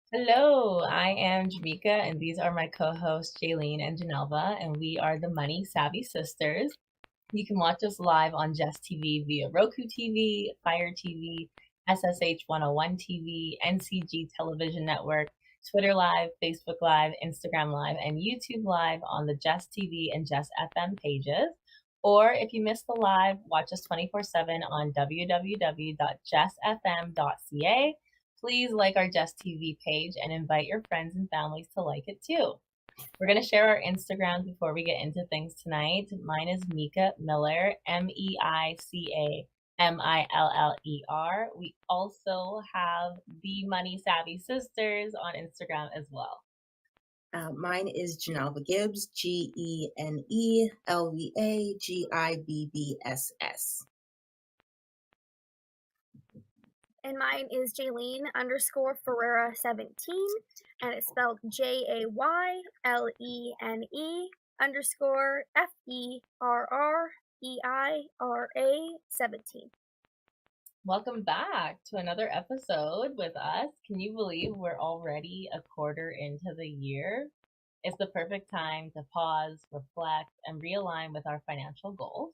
Hello, I am Meica, and these are my co-hosts Jaylene and Genelva, and we are the Money Savvy Sisters. You can watch us live on Jess TV via Roku TV, Fire TV, SSH 101 TV, NCG Television Network, Twitter Live, Facebook Live, Instagram Live, and YouTube Live on the Jess TV and Jess FM pages. Or if you missed the live, watch us 24/7 on www.jessfm.ca. Please like our Jess TV page and invite your friends and families to like it too. We're going to share our Instagrams before we get into things tonight. Mine is Meica Miller, MEICA MILLER. We also have the Money Savvy Sisters on Instagram as well. Mine is Genelva Gibbs, GENELVAGIBBSS. And mine is Jaylene _Ferreira 17, and it's spelled JAYLENE _FERREIRA 17. Welcome back to another episode with us. Can you believe we're already a quarter into the year? It's the perfect time to pause, reflect, and realign with our financial goals.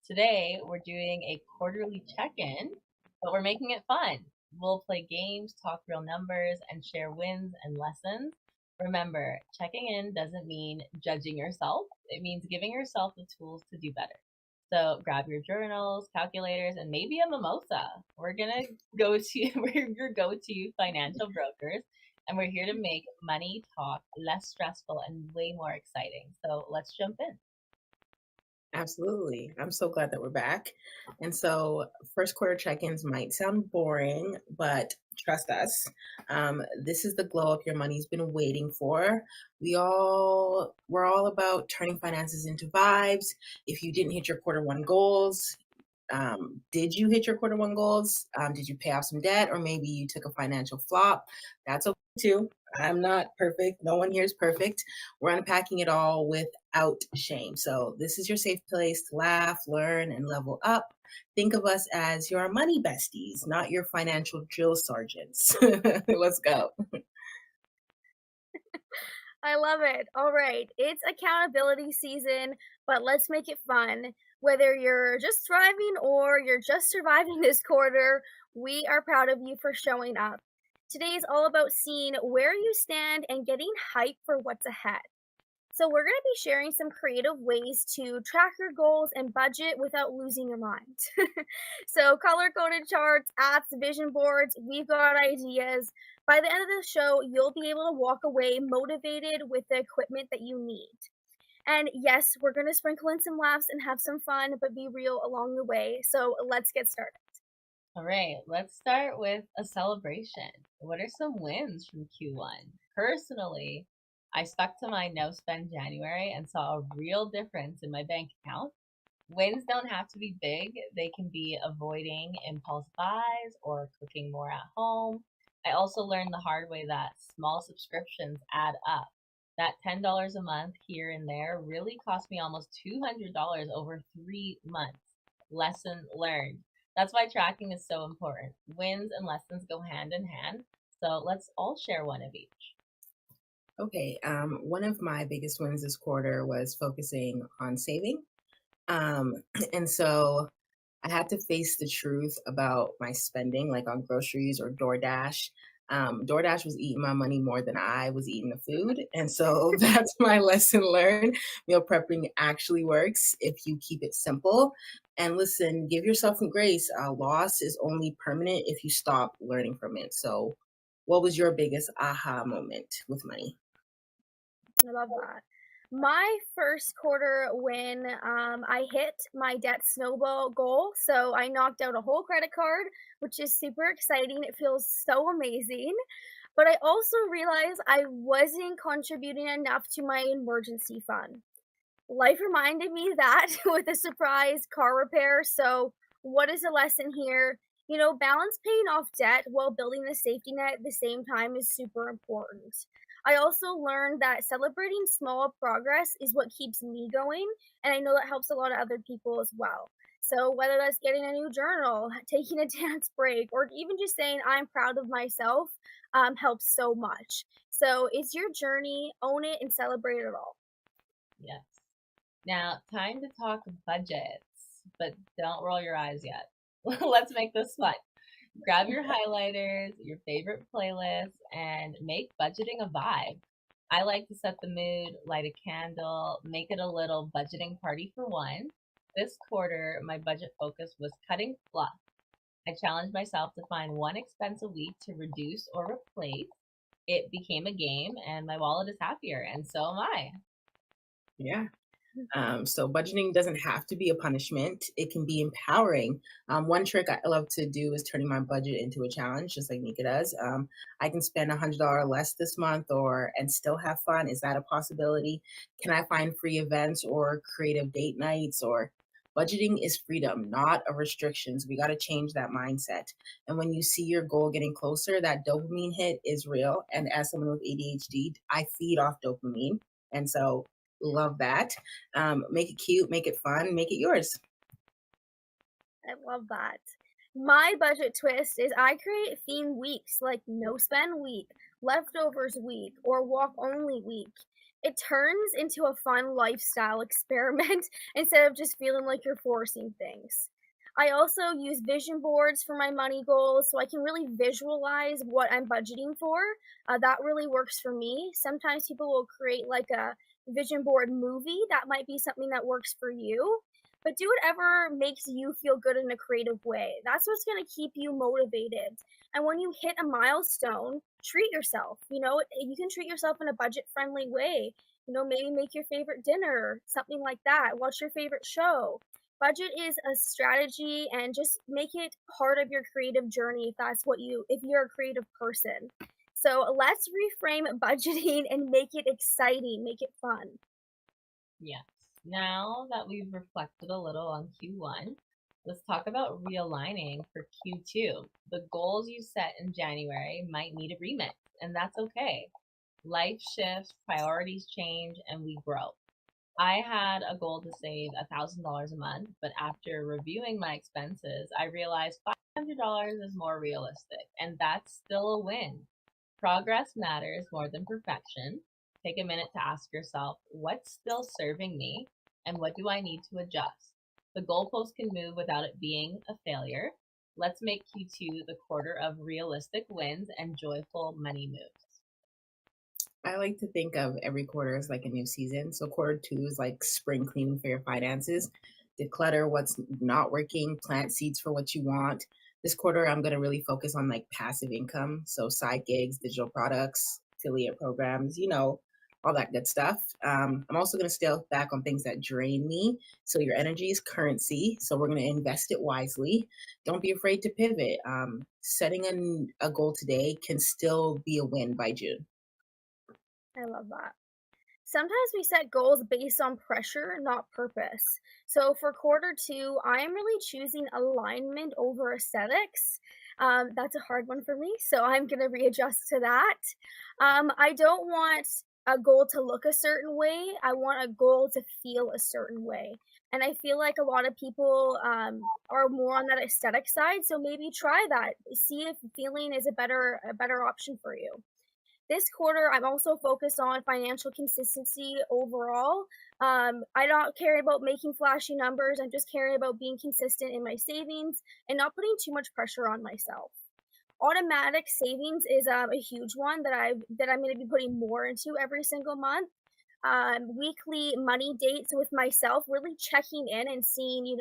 Today, we're doing a quarterly check-in, but we're making it fun. We'll play games, talk real numbers, and share wins and lessons. Remember, checking in doesn't mean judging yourself. It means giving yourself the tools to do better. So grab your journals, calculators, and maybe a mimosa. We're your go-to financial brokers, and we're here to make money talk less stressful and way more exciting. So let's jump in. Absolutely. I'm so glad that we're back. And so first quarter check-ins might sound boring, but trust us, this is the glow up your money's been waiting for. We're all about turning finances into vibes. If you didn't hit your quarter one goals, did you hit your quarter one goals? Did you pay off some debt, or maybe you took a financial flop? That's okay too. I'm not perfect. No one here is perfect. We're unpacking it all without shame. So this is your safe place to laugh, learn, and level up. Think of us as your money besties, not your financial drill sergeants. Let's go. I love it. All right. It's accountability season, but let's make it fun. Whether you're just thriving or you're just surviving this quarter, we are proud of you for showing up. Today is all about seeing where you stand and getting hype for what's ahead. So we're going to be sharing some creative ways to track your goals and budget without losing your mind. So color-coded charts, apps, vision boards, we've got ideas. By the end of the show, you'll be able to walk away motivated with the equipment that you need. And yes, we're going to sprinkle in some laughs and have some fun, but be real along the way. So let's get started. All right, let's start with a celebration. What are some wins from Q1? Personally, I stuck to my no spend January and saw a real difference in my bank account. Wins don't have to be big. They can be avoiding impulse buys or cooking more at home. I also learned the hard way that small subscriptions add up. That $10 a month here and there really cost me almost $200 over 3 months. Lesson learned. That's why tracking is so important. Wins and lessons go hand in hand. So let's all share one of each. Okay, one of my biggest wins this quarter was focusing on saving. And so I had to face the truth about my spending, like on groceries or DoorDash. DoorDash was eating my money more than I was eating the food. And so that's my lesson learned. Meal prepping actually works if you keep it simple. And listen, give yourself some grace. Loss is only permanent if you stop learning from it. So what was your biggest aha moment with money? I love that. My first quarter win, I hit my debt snowball goal. So I knocked out a whole credit card, which is super exciting. It feels so amazing. But I also realized I wasn't contributing enough to my emergency fund. Life reminded me that with a surprise car repair. So, what is the lesson here? Balance paying off debt while building the safety net at the same time is super important. I also learned that celebrating small progress is what keeps me going, and I know that helps a lot of other people as well. So, whether that's getting a new journal, taking a dance break, or even just saying I'm proud of myself, helps so much. So, it's your journey, own it, and celebrate it all. Yes. Now, time to talk budgets, but don't roll your eyes yet. Let's make this fun. Grab your highlighters, your favorite playlists, and make budgeting a vibe. I like to set the mood, light a candle, make it a little budgeting party for one. This quarter, my budget focus was cutting fluff. I challenged myself to find one expense a week to reduce or replace. It became a game, and my wallet is happier, and so am I. Yeah. So budgeting doesn't have to be a punishment. It can be empowering. One trick I love to do is turning my budget into a challenge, just like Meica does. I can spend $100 less this month, or and still have fun. Is that a possibility? Can I find free events or creative date nights? Or budgeting is freedom, not a restrictions. We got to change that mindset. And when you see your goal getting closer, that dopamine hit is real. And as someone with ADHD, I feed off dopamine, and so love that. Make it cute, make it fun, make it yours. I love that. My budget twist is I create theme weeks like no spend week, leftovers week, or walk only week. It turns into a fun lifestyle experiment instead of just feeling like you're forcing things. I also use vision boards for my money goals so I can really visualize what I'm budgeting for. That really works for me. Sometimes people will create like a vision board movie. That might be something that works for you, but do whatever makes you feel good in a creative way. That's what's going to keep you motivated. And when you hit a milestone, treat yourself. You can treat yourself in a budget friendly way. Maybe make your favorite dinner, something like that. Watch your favorite show. Budget is a strategy, and just make it part of your creative journey if you're a creative person. So let's reframe budgeting and make it exciting, make it fun. Yes. Now that we've reflected a little on Q1, let's talk about realigning for Q2. The goals you set in January might need a remix, and that's okay. Life shifts, priorities change, and we grow. I had a goal to save $1,000 a month, but after reviewing my expenses, I realized $500 is more realistic, and that's still a win. Progress matters more than perfection. Take a minute to ask yourself, what's still serving me and what do I need to adjust? The goalpost can move without it being a failure. Let's make Q2 the quarter of realistic wins and joyful money moves. I like to think of every quarter as like a new season. So quarter 2 is like spring cleaning for your finances. Declutter what's not working, plant seeds for what you want. This quarter, I'm going to really focus on like passive income. So side gigs, digital products, affiliate programs, all that good stuff. I'm also going to scale back on things that drain me. So your energy is currency. So we're going to invest it wisely. Don't be afraid to pivot. Setting a goal today can still be a win by June. I love that. Sometimes we set goals based on pressure, not purpose. So for quarter 2, I am really choosing alignment over aesthetics. That's a hard one for me, so I'm going to readjust to that. I don't want a goal to look a certain way. I want a goal to feel a certain way. And I feel like a lot of people are more on that aesthetic side, so maybe try that. See if feeling is a better option for you. This quarter, I'm also focused on financial consistency overall. I don't care about making flashy numbers. I'm just caring about being consistent in my savings and not putting too much pressure on myself. Automatic savings is a huge one that I'm going to be putting more into every single month. Weekly money dates with myself, really checking in and seeing,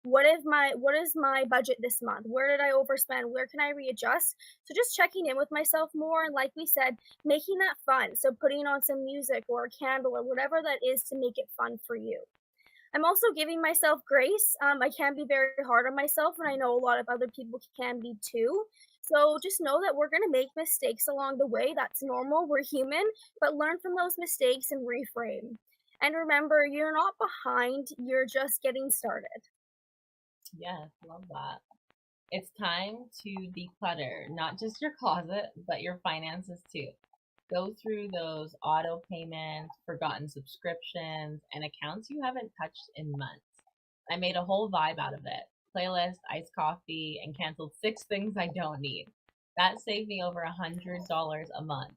what is my budget this month? Where did I overspend? Where can I readjust? So just checking in with myself more, and like we said, making that fun. So putting on some music or a candle or whatever that is to make it fun for you. I'm also giving myself grace. I can be very hard on myself, and I know a lot of other people can be too. So just know that we're going to make mistakes along the way. That's normal. We're human, but learn from those mistakes and reframe. And remember, you're not behind, you're just getting started. Yes, love that. It's time to declutter not just your closet, but your finances too. Go through those auto payments, forgotten subscriptions, and accounts you haven't touched in months. I made a whole vibe out of it. Playlist, iced coffee, and canceled 6 things I don't need. That saved me over $100 a month.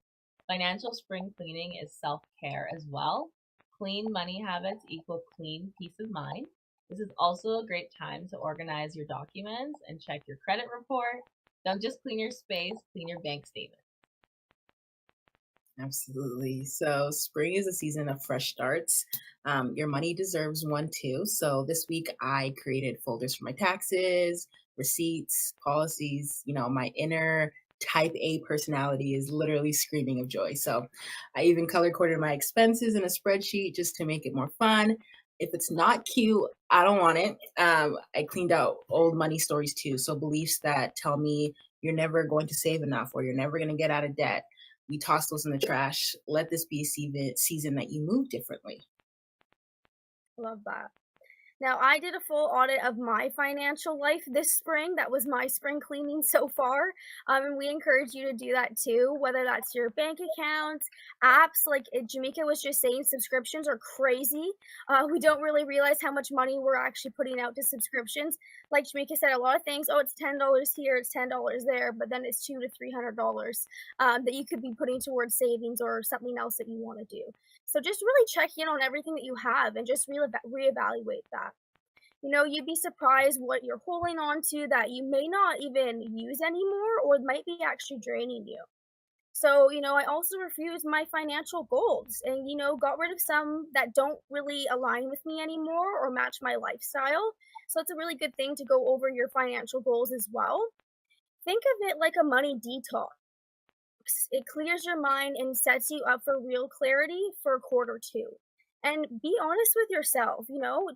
Financial spring cleaning is self care as well. Clean money habits equal clean peace of mind. This is also a great time to organize your documents and check your credit report. Don't just clean your space, clean your bank statement. Absolutely. So spring is a season of fresh starts. Your money deserves one too. So this week I created folders for my taxes, receipts, policies. My inner type A personality is literally screaming of joy. So I even color coded my expenses in a spreadsheet just to make it more fun. If it's not cute, I don't want it. I cleaned out old money stories too. So beliefs that tell me you're never going to save enough or you're never going to get out of debt. We toss those in the trash. Let this be a season that you move differently. Love that. Now, I did a full audit of my financial life this spring. That was my spring cleaning so far. And we encourage you to do that too, whether that's your bank accounts, apps. Like Jamaica was just saying, subscriptions are crazy. We don't really realize how much money we're actually putting out to subscriptions. Like Jamaica said, a lot of things, oh, it's $10 here, it's $10 there, but then it's $200 to $300 that you could be putting towards savings or something else that you want to do. So just really check in on everything that you have and just reevaluate that. You'd be surprised what you're holding on to that you may not even use anymore or might be actually draining you. So, I also refused my financial goals and, got rid of some that don't really align with me anymore or match my lifestyle. So, it's a really good thing to go over your financial goals as well. Think of it like a money detox. It clears your mind and sets you up for real clarity for quarter two. And be honest with yourself.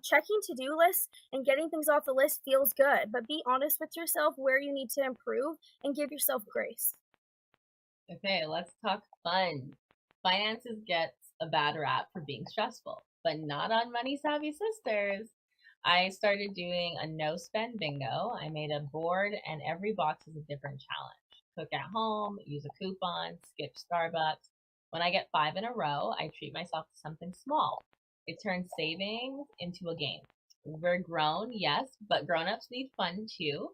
Checking to-do lists and getting things off the list feels good, but be honest with yourself where you need to improve and give yourself grace. Okay, let's talk fun. Finances gets a bad rap for being stressful, but not on Money Savvy Sisters. I started doing a no spend bingo. I made a board, and every box is a different challenge. Cook at home, use a coupon, skip Starbucks. When I get 5 in a row, I treat myself to something small. It turns savings into a game. We're grown, yes, but grown-ups need fun too.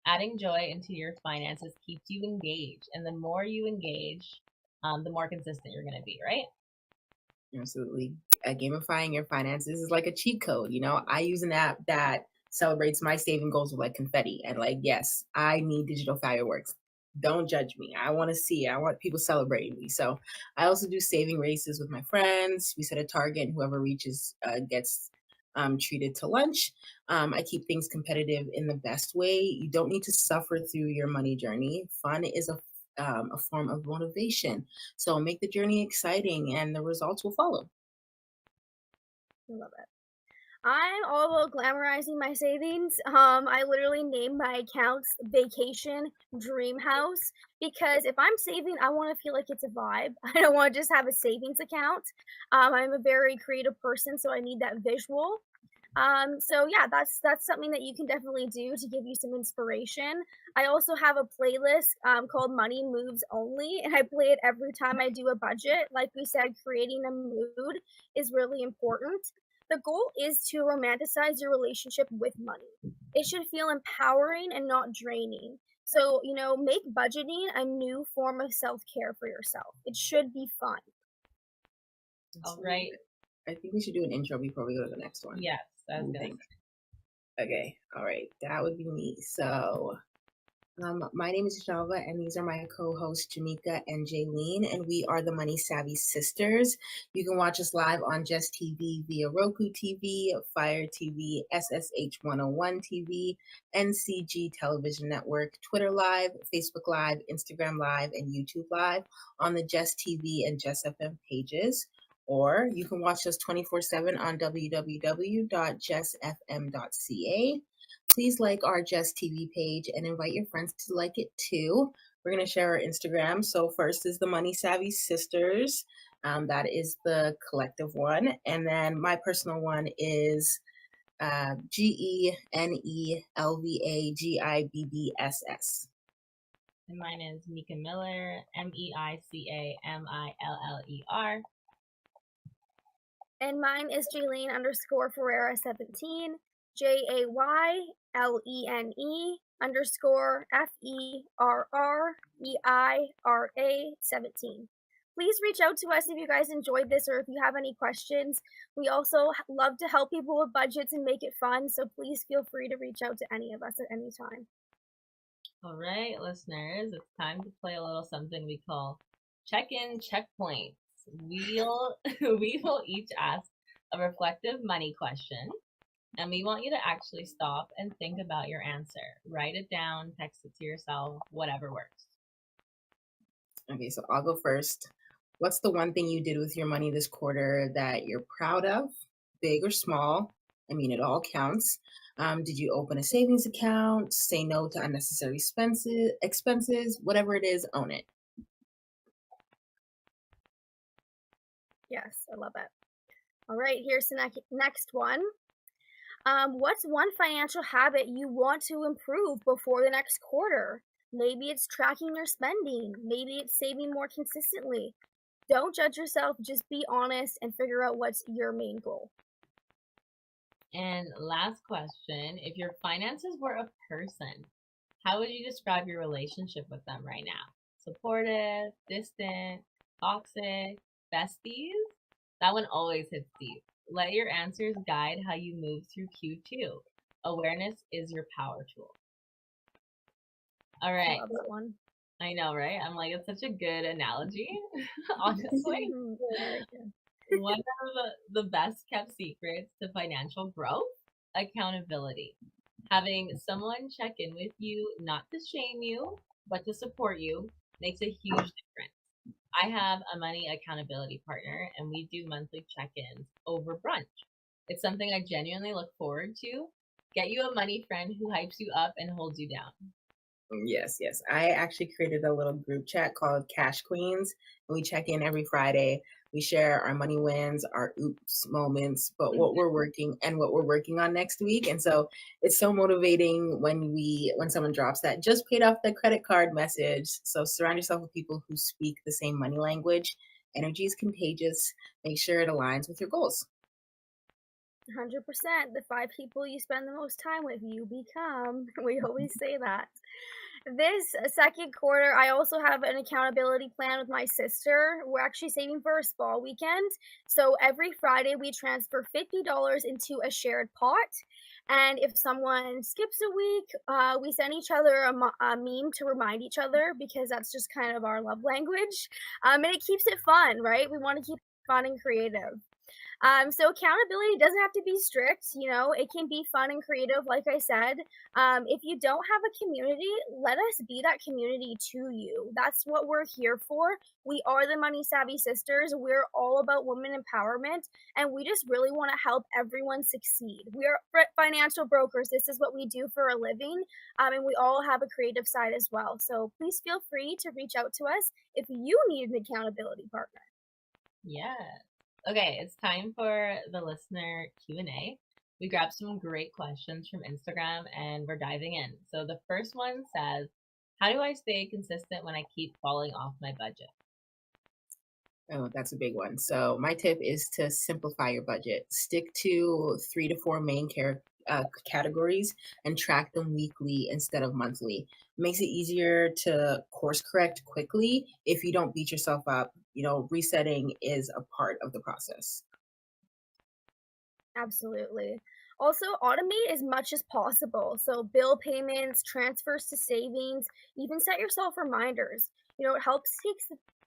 Adding joy into your finances keeps you engaged, and the more you engage, the more consistent you're going to be, right? Absolutely. Gamifying your finances is like a cheat code. I use an app that celebrates my saving goals with like confetti. And yes, I need digital fireworks. Don't judge me. I want to see it. I want people celebrating me. So I also do saving races with my friends. We set a target, and whoever reaches gets treated to lunch. I keep things competitive in the best way. You don't need to suffer through your money journey. Fun is a form of motivation. So make the journey exciting, and the results will follow. I love it. I'm all about glamorizing my savings. I literally name my accounts Vacation Dream House because if I'm saving, I want to feel like it's a vibe. I don't want to just have a savings account. I'm a very creative person, so I need that visual. So yeah, that's something that you can definitely do to give you some inspiration. I also have a playlist called Money Moves Only, and I play it every time I do a budget. Like we said, creating a mood is really important. The goal is to romanticize your relationship with money. It should feel empowering and not draining. So, make budgeting a new form of self-care for yourself. It should be fun. All right. I think we should do an intro before we go to the next one. Yes, that's good. Okay. All right. That would be me. So My name is Genelva, and these are my co-hosts, Meica and Jaylene, and we are the Money Savvy Sisters. You can watch us live on Jess TV via Roku TV, Fire TV, SSH 101 TV, NCG Television Network, Twitter Live, Facebook Live, Instagram Live, and YouTube Live on the Jess TV and Jess FM pages. Or you can watch us 24/7 on www.jessfm.ca. Please like our Jess TV page and invite your friends to like it too. We're going to share our Instagram. So first is the Money Savvy Sisters. That is the collective one. And then my personal one is GenelvaGibbs. And mine is Meica Miller, MEICAMILLER. And mine is Jaylene_Ferreira 17, JAYLENE_FERREIRA 17. Please reach out to us if you guys enjoyed this or if you have any questions. We also love to help people with budgets and make it fun, so please feel free to reach out to any of us at any time. All right, listeners, it's time to play a little something we call check-in checkpoints. We will each ask a reflective money question, and we want you to actually stop and think about your answer. Write it down, text it to yourself, whatever works. Okay, so I'll go first. What's the one thing you did with your money this quarter that you're proud of, big or small? I mean, it all counts. Did you open a savings account? Say no to unnecessary expenses, whatever it is, own it. Yes, I love it. All right, here's the next one. What's one financial habit you want to improve before the next quarter? Maybe it's tracking your spending. Maybe it's saving more consistently. Don't judge yourself. Just be honest and figure out what's your main goal. And last question, if your finances were a person, how would you describe your relationship with them right now? Supportive, distant, toxic, besties? That one always hits deep. Let your answers guide how you move through Q2. Awareness is your power tool. All right. I love that one. I know, right? I'm like, it's such a good analogy, honestly. One of the best kept secrets to financial growth, accountability. Having someone check in with you, not to shame you, but to support you, makes a huge difference. I have a money accountability partner, and we do monthly check-ins over brunch. It's something I genuinely look forward to. Get you a money friend who hypes you up and holds you down. Yes. I actually created a little group chat called Cash Queens, and we check in every Friday. We share our money wins, our oops moments, but what we're working on next week. And so it's so motivating when someone drops that just paid off the credit card message. So surround yourself with people who speak the same money language. Energy is contagious. Make sure it aligns with your goals. 100%. The 5 people you spend the most time with, you become. We always say that. This second quarter, I also have an accountability plan with my sister. We're actually saving for a spa weekend. So every Friday, we transfer $50 into a shared pot. And if someone skips a week, we send each other a meme to remind each other, because that's just kind of our love language. And it keeps it fun, right? We want to keep it fun and creative. So accountability doesn't have to be strict, it can be fun and creative, like I said. If you don't have a community, let us be that community to you. That's what we're here for. We are the Money Savvy Sisters. We're all about women empowerment, and we just really want to help everyone succeed. We are financial brokers. This is what we do for a living, and we all have a creative side as well. So please feel free to reach out to us if you need an accountability partner. Yeah. Okay, it's time for the listener Q&A. We grabbed some great questions from Instagram and we're diving in. So the first one says, how do I stay consistent when I keep falling off my budget? Oh, that's a big one. So my tip is to simplify your budget. Stick to 3 to 4 main categories and track them weekly instead of monthly. It makes it easier to course correct quickly if you don't beat yourself up. Resetting is a part of the process. Absolutely. Also, automate as much as possible. So, bill payments, transfers to savings, even set yourself reminders. It helps take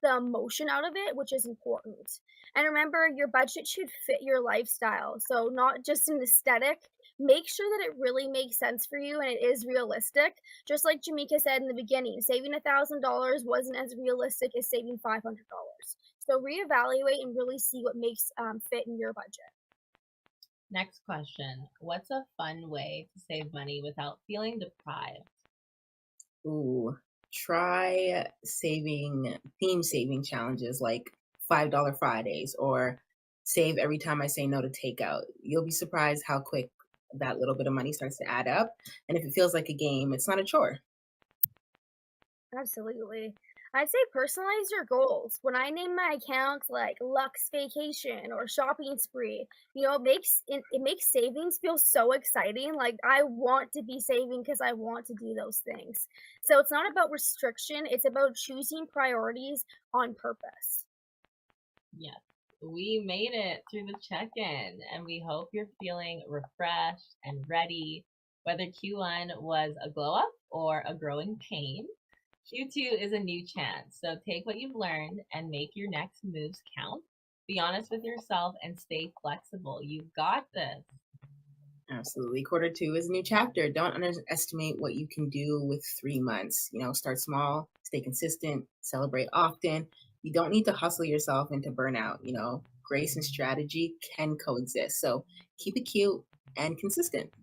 the emotion out of it, which is important. And remember, your budget should fit your lifestyle. So, not just an aesthetic. Make sure that it really makes sense for you and it is realistic. Just like Jamaica said in the beginning, saving $1,000 wasn't as realistic as saving $500. So, reevaluate and really see what makes fit in your budget. Next question. What's a fun way to save money without feeling deprived? Ooh, try theme saving challenges like $5 Fridays or save every time I say no to takeout. You'll be surprised how quick that little bit of money starts to add up. And if it feels like a game, it's not a chore. Absolutely. I'd say personalize your goals. When I name my accounts like Lux Vacation or Shopping Spree, it makes savings feel so exciting. Like I want to be saving because I want to do those things. So it's not about restriction, it's about choosing priorities on purpose. Yes, we made it through the check-in and we hope you're feeling refreshed and ready. Whether Q1 was a glow up or a growing pain, Q2 is a new chance. So take what you've learned and make your next moves count. Be honest with yourself and stay flexible. You've got this. Absolutely. Quarter two is a new chapter. Don't underestimate what you can do with 3 months. Start small, stay consistent, celebrate often. You don't need to hustle yourself into burnout. Grace and strategy can coexist. So keep it cute and consistent.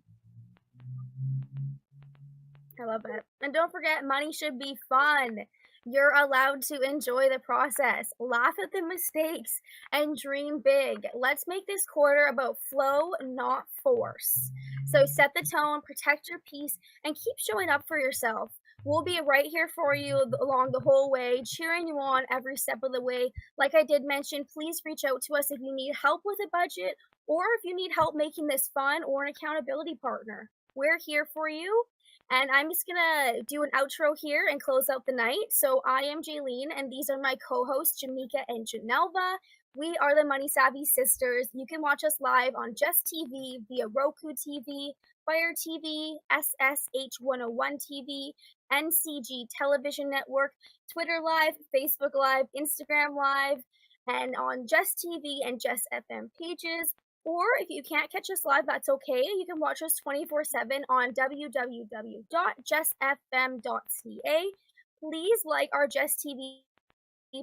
I love it. And don't forget, money should be fun. You're allowed to enjoy the process, laugh at the mistakes, and dream big. Let's make this quarter about flow, not force. So set the tone, protect your peace, and keep showing up for yourself. We'll be right here for you along the whole way, cheering you on every step of the way. Like I did mention, please reach out to us if you need help with a budget or if you need help making this fun or an accountability partner. We're here for you. And I'm just gonna do an outro here and close out the night. So I am Jaylene, and these are my co-hosts, Jamaica and Genelva. We are the Money Savvy Sisters. You can watch us live on Jess TV, via Roku TV, Fire TV, SSH101 TV, NCG Television Network, Twitter Live, Facebook Live, Instagram Live, and on Jess TV and Jess FM pages. Or if you can't catch us live, that's okay. You can watch us 24/7 on www.jessfm.ca. Please like our Jess TV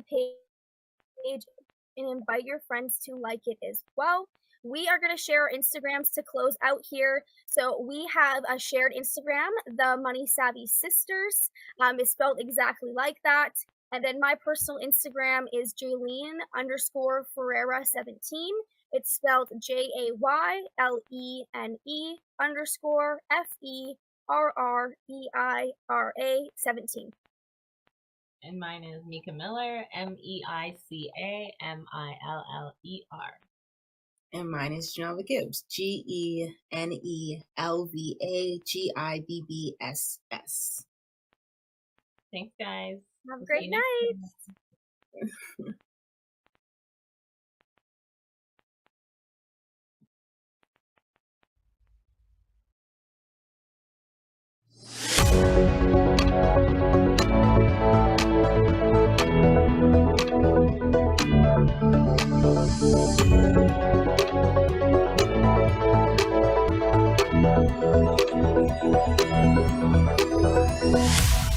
page and invite your friends to like it as well. We are going to share our Instagrams to close out here. So we have a shared Instagram, the Money Savvy Sisters. It's spelled exactly like that. And then my personal Instagram is Jaylene_Ferreira17. It's spelled JAYLENE_FERREIRA17. And mine is Meica Miller, MEICA MILLER. And mine is Genelva Gibbs, GENELVAGIBBSS. Thanks, guys. Have a great night. Thank you.